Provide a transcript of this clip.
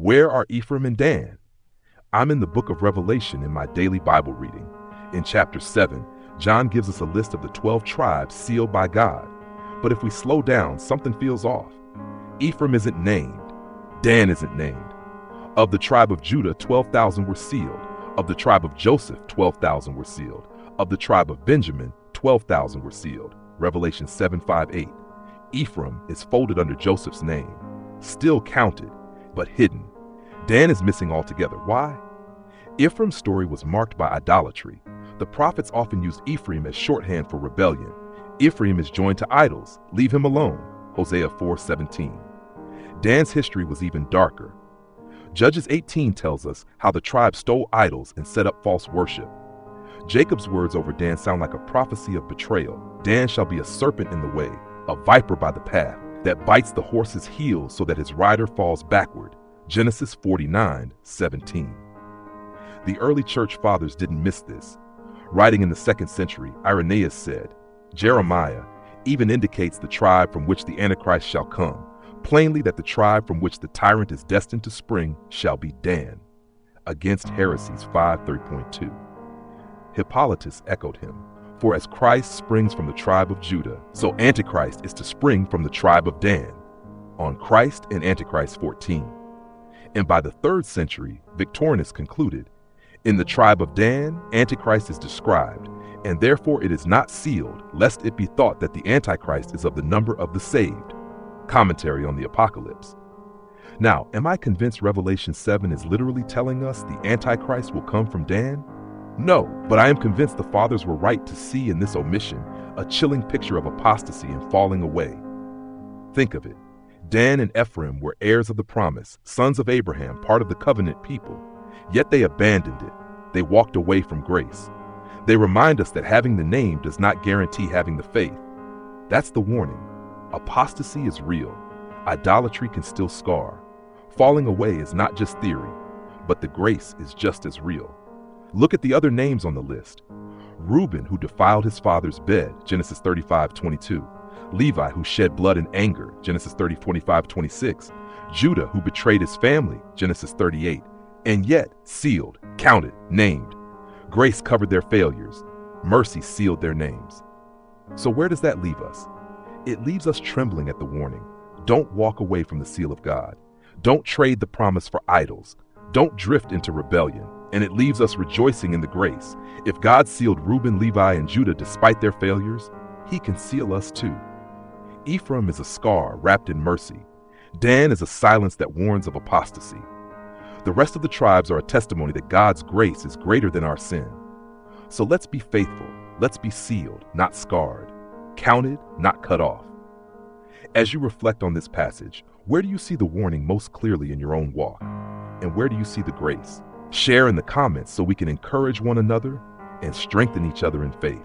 Where are Ephraim and Dan? I'm in the book of Revelation in my daily Bible reading. In chapter 7, John gives us a list of the 12 tribes sealed by God. But if we slow down, something feels off. Ephraim isn't named. Dan isn't named. Of the tribe of Judah, 12,000 were sealed. Of the tribe of Joseph, 12,000 were sealed. Of the tribe of Benjamin, 12,000 were sealed. Revelation 7:5-8. Ephraim is folded under Joseph's name, still counted, but hidden. Dan is missing altogether. Why? Ephraim's story was marked by idolatry. The prophets often used Ephraim as shorthand for rebellion. Ephraim is joined to idols. Leave him alone. Hosea 4:17. Dan's history was even darker. Judges 18 tells us how the tribe stole idols and set up false worship. Jacob's words over Dan sound like a prophecy of betrayal. Dan shall be a serpent in the way, a viper by the path, that bites the horse's heel so that his rider falls backward. Genesis 49:17. The early church fathers didn't miss this. Writing in the 2nd century, Irenaeus said, Jeremiah even indicates the tribe from which the Antichrist shall come, plainly that the tribe from which the tyrant is destined to spring shall be Dan. Against heresies 5:3.2. Hippolytus echoed him, for as Christ springs from the tribe of Judah, so Antichrist is to spring from the tribe of Dan. On Christ and Antichrist 14. And by the 3rd century, Victorinus concluded, in the tribe of Dan, Antichrist is described, and therefore it is not sealed, lest it be thought that the Antichrist is of the number of the saved. Commentary on the Apocalypse. Now, am I convinced Revelation 7 is literally telling us the Antichrist will come from Dan? No, but I am convinced the fathers were right to see in this omission a chilling picture of apostasy and falling away. Think of it. Dan and Ephraim were heirs of the promise, sons of Abraham, part of the covenant people. Yet they abandoned it. They walked away from grace. They remind us that having the name does not guarantee having the faith. That's the warning. Apostasy is real. Idolatry can still scar. Falling away is not just theory, but the grace is just as real. Look at the other names on the list. Reuben, who defiled his father's bed, Genesis 35:22. Levi, who shed blood in anger, Genesis 30:25-26. Judah, who betrayed his family, Genesis 38. And yet, sealed, counted, named. Grace covered their failures. Mercy sealed their names. So where does that leave us? It leaves us trembling at the warning. Don't walk away from the seal of God. Don't trade the promise for idols. Don't drift into rebellion. And it leaves us rejoicing in the grace. If God sealed Reuben, Levi, and Judah despite their failures, he can seal us too. Ephraim is a scar wrapped in mercy. Dan is a silence that warns of apostasy. The rest of the tribes are a testimony that God's grace is greater than our sin. So let's be faithful. Let's be sealed, not scarred. Counted, not cut off. As you reflect on this passage, where do you see the warning most clearly in your own walk? And where do you see the grace? Share in the comments so we can encourage one another and strengthen each other in faith.